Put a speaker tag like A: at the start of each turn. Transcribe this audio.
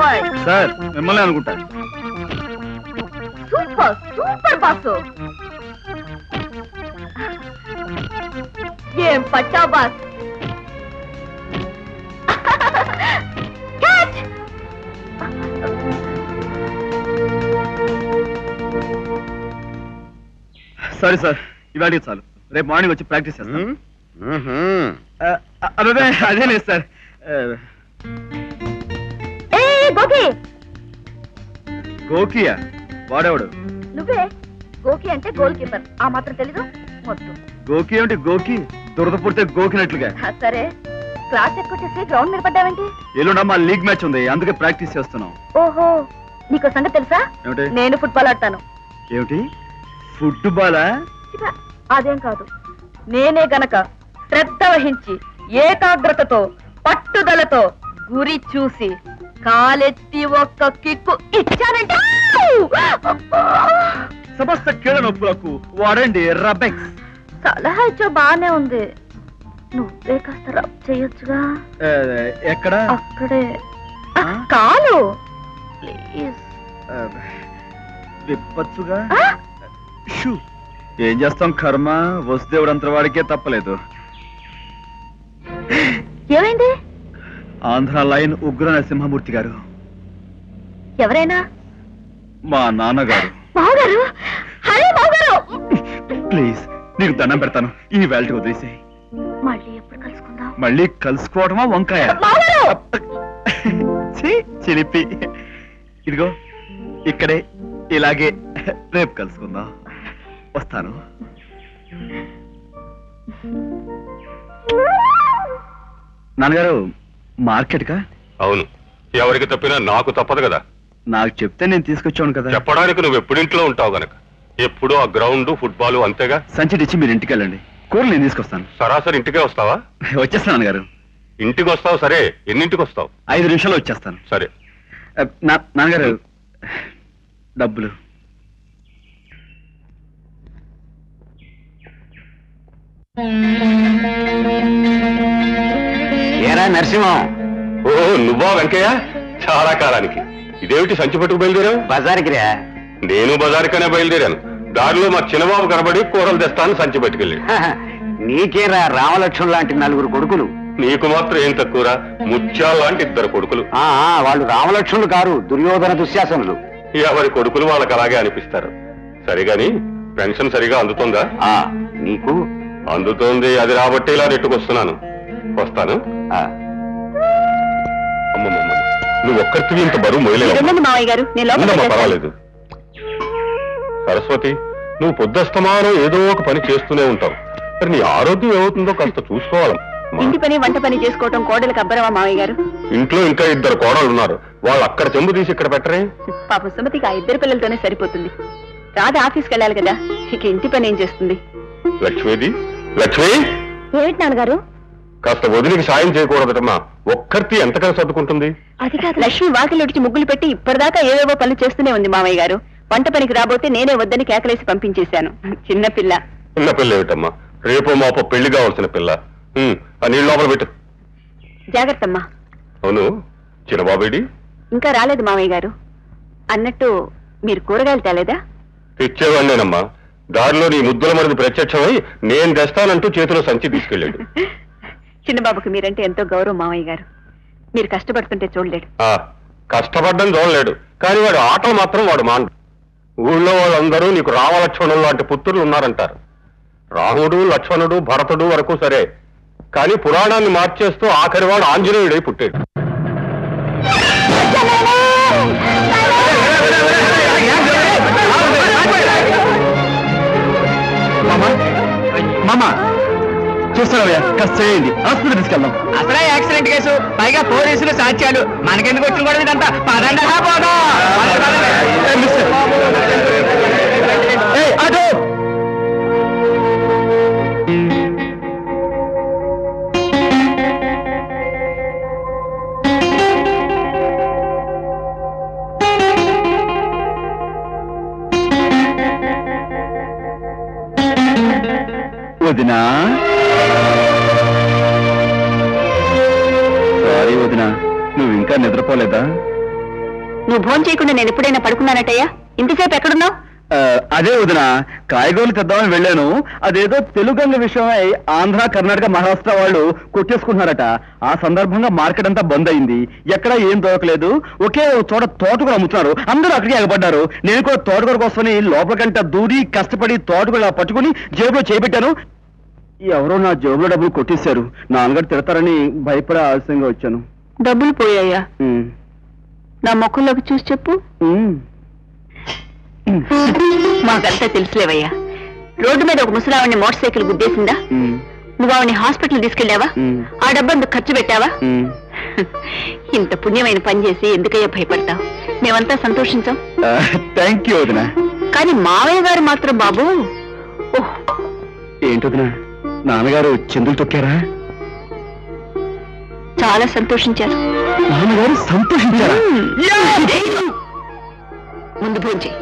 A: Bye.
B: Sir మిమ్మల్ని అనుకుంటా.
A: Super super boss. ఏం పచ్చా బాస్. క్యాచ్.
B: సారీ సార్, ఇవాళ చాలు. రేపు మార్నింగ్ వచ్చి ప్రాక్టీస్ చేస్తాను. అదే లేదు సార్.
A: గోకి.
B: గోకియా? వాడేవాడు?
A: నువ్వే. గోకి అంటే గోల్ కీపర్. ఆ మాత్రం తెలీదు? మొత్తం
B: గోకి ఏమిటి? గోకి దురద పుడితే గోకినట్లుగా.
A: సరే, క్లాస్ ఎక్కువచ్చేసి గ్రౌండ్ మీద పడ్డావేంటి?
B: ఎల్లుండా మా లీగ్ మ్యాచ్ ఉంది, అందుకే ప్రాక్టీస్ చేస్తున్నాం.
A: ఓహో, నీకు సంగతి తెలుసా?
B: ఏమిటి?
A: నేను ఫుట్బాల్ ఆడతాను.
B: ఏమిటి ఫుట్బాలా?
A: అదేం కాదు. నేనే గనక శ్రద్ధ వహించి ఏకాగ్రతతో పట్టుదలతో గురి చూసి కాలెత్తి ఒక్క కిక్కు ఇచ్చానంటే
B: సమస్త కీళ్ళ నొప్పులకు వాడండి రబెక్స్.
A: సలహా ఇచ్చో బానే ఉంది. నువ్వే కాస్త రబ్ చేయొచ్చుగా.
B: ఎక్కడ?
A: అక్కడే కాలు ప్లీజ్.
B: విప్పచ్చుగా. ఏం చేస్తాం, కర్మ వసుదేవుడు అంతవాడికే తప్పలేదు.
A: ఏమైంది?
B: ఆంధ్ర లైన్ ఉగ్ర నరసింహమూర్తి గారు.
A: ఎవరైనా?
B: మా నాన్నగారు.
A: మావగారు? హరే మావగారు,
B: ప్లీజ్ నీకు దండం పెడతాను, ఈ వేల్టీ వదిలేసాయి.
A: మళ్ళీ ఎప్పుడు కలుసుకుందాం?
B: మళ్ళీ కలుసుకోవడమా వంకాయ? చిలిపి. ఇదిగో ఇక్కడే ఇలాగే రేపు కలుసుకుందాం. వస్తాను. నాన్నగారు మార్కెట్ కా?
C: అవును, ఎవరికి తప్పినా నాకు తప్పదు కదా.
B: నాకు చెప్తే నేను తీసుకొచ్చాను కదా.
C: చెప్పడానికి నువ్వు ఎప్పుడింట్లో ఉంటావు గనక. ఎప్పుడు ఆ గ్రౌండ్ ఫుట్బాల్ అంతేగా.
B: సంచిటిచ్చి మీరు ఇంటికి వెళ్ళండి, కూరలు నేను తీసుకొస్తాను.
C: సరాసరి ఇంటికే వస్తావా?
B: వచ్చేస్తాను నాన్నగారు.
C: ఇంటికి వస్తావు సరే, ఎన్నింటికి వస్తావు?
B: 5 నిమిషాల్లో వచ్చేస్తాను.
C: సరే.
B: నాన్నగారు డబ్బులు.
D: ఏరా నరసింహం?
C: ఓ నువ్వా వెంకయ్య? చాలా కాలానికి. ఇదేమిటి సంచి పట్టుకు బయలుదేరావు?
D: బజార్కి రా.
C: నేను బజార్కనే బయలుదేరాను. దారిలో మా చిన్నబాబు కనబడి కూరలు తెస్తాను సంచి పట్టుకెళ్ళి.
D: నీకేరా రామలక్ష్మణ్ లాంటి 4 కొడుకులు.
C: నీకు మాత్రం ఏం తక్కువరా, ముత్యాల లాంటి 2 కొడుకులు.
D: వాళ్ళు రామలక్ష్మణులు కారు, దుర్యోధన దుశ్శాసనులు.
C: ఎవరి కొడుకులు వాళ్ళకి అలాగే అనిపిస్తారు. సరిగాని పెన్షన్ సరిగా అందుతుందా?
D: నీకు
C: అందుతోంది. అది రాబట్టి ఇలా నెట్టుకొస్తున్నాను. వస్తాను. అమ్మమ్మ, నువ్వు ఒక్కరివి ఇంత బరువు మొయలేదు. పర్వాలేదు. సరస్వతి, నువ్వు పొద్దుస్తమానం ఏదో ఒక పని చేస్తూనే ఉంటావు. మరి నీ ఆరోగ్యం ఏమవుతుందో కాస్త చూసుకోవాలి.
A: ఇంటి పని వంట పని చేసుకోవటం కోడలికి అబ్బరమా మావయ్య గారు?
C: ఇంట్లో ఇంకా 2 కోడలు ఉన్నారు. వాళ్ళు అక్కడ చెంబు తీసి ఇక్కడ పెట్టరే.
A: పాప సుమతికి ఆ 2 పిల్లలతోనే సరిపోతుంది. రాధ ఆఫీస్కి వెళ్ళాలి కదా, ఇక ఇంటి పని ఏం చేస్తుంది?
C: లక్ష్మీది. లక్ష్మి,
A: ఏమిటి నాన్నగారు?
C: కాస్త వదిలికి సాయం చేయకూడదటమ్మా. ఒక్కరితి ఎంతకని సర్దుకుంటుంది?
A: అది కాదు, లక్ష్మి వాకిలిడిచి ముగ్గులు పెట్టి ఇప్పటిదాకా ఏవేవో పనులు చేస్తూనే ఉంది మామయ్య గారు. వంట పనికి రాబోతే నేనే వద్దని కేకలేసి పంపించేశాను. చిన్నపిల్ల.
C: చిన్నపిల్ల ఏమిటమ్మా? రేపో మాపో పెళ్లి కావాల్సిన పిల్ల. ఆ నీళ్ళు లోపల పెట్టు.
A: జాగ్రత్తమ్మా.
C: అవును, చిన్నబాబేడి?
A: ఇంకా రాలేదు మామయ్య గారు. అన్నట్టు మీరు కూరగాయలు తేలేదా?
C: తెచ్చేవాడినేనమ్మా. దారిలో నీ ముద్దుల మరిది ప్రత్యక్షమై నేను తెస్తానంటూ చేతిలో సంచి తీసుకెళ్ళాడు.
A: చిన్నబాబుకి మీరంటే ఎంతో గౌరవం మామయ్య గారు. మీరు కష్టపడుతుంటే చూడలేడు.
C: కష్టపడ్డం చూడలేడు, కానీ వాడు ఆటలు మాత్రం వాడు మాండు. ఊళ్ళో వాళ్ళందరూ నీకు రామలక్ష్మణులు లాంటి పుత్రులు ఉన్నారంటారు. రాముడు, లక్ష్మణుడు, భరతుడు వరకు సరే, కానీ పురాణాన్ని మార్చేస్తూ ఆఖరివాడు ఆంజనేయుడై పుట్టాడు.
B: మామా చూస్తున్నావయ్యా, కాస్త చేయండి, హాస్పిటల్ తీసుకెళ్దాం.
D: అసలే యాక్సిడెంట్ కేసు, పైగా పోలీసులు సాక్ష్యాలు, మనకెందుకు వచ్చిన కూడా ఇదంతా? పదండి పోదాం.
B: అదో వదినా, సారీ వదినా, నువ్వు ఇంకా నిద్రపోలేదా?
A: నువ్వు భోజనం చేయకుండా నేను ఎప్పుడైనా పడుకున్నానటయ్యా? ఇంతసేపు ఎక్కడున్నావు?
B: అదే వదిన, కాయగూరలు తెద్దామని వెళ్ళాను. అదేదో తెలుగంగ విషయమై ఆంధ్ర, కర్ణాటక, మహారాష్ట్ర వాళ్ళు కొట్టేసుకుంటున్నారట. ఆ సందర్భంగా మార్కెట్ అంతా బంద్ అయింది. ఎక్కడా ఏం దొరకలేదు. ఒకే చోట తోటకూర అమ్ముతున్నారు. అందరూ అక్కడికి ఎగబడ్డారు. నేను కూడా తోటకూర కోసమని లోపలికంట దూరి కష్టపడి తోటకూర పట్టుకుని జేబులో చేపెట్టాను. ఎవరో నా జేబులో డబ్బులు కొట్టేశారు. నాన్నగారు తిడతారని భయపడే ఆలస్యంగా వచ్చాను.
A: డబ్బులు పోయాయా? నా ముఖంలోకి చూసి చెప్పు. మాకంతా తెలుసులేవయ్యా. రోడ్డు మీద ఒక ముసలావిని మోటార్ సైకిల్ గుద్దేసిందా? నువ్వు ఆవిని హాస్పిటల్ తీసుకెళ్ళావా? ఆ డబ్బందుకు ఖర్చు పెట్టావా? ఇంత పుణ్యమైన పని చేసి ఎందుకయ్యా భయపడతావు? మేమంతా సంతోషించాం.
B: థ్యాంక్ యూ వదిన.
A: కానీ మావయ్య గారు మాత్రం బాబు,
B: ఏంటి వదిన, నాన్నగారు చిందులు తొక్కారా?
A: చాలా సంతోషించారు.
B: నాన్నగారు సంతోషించారా?
A: ముందు భోంచేయి.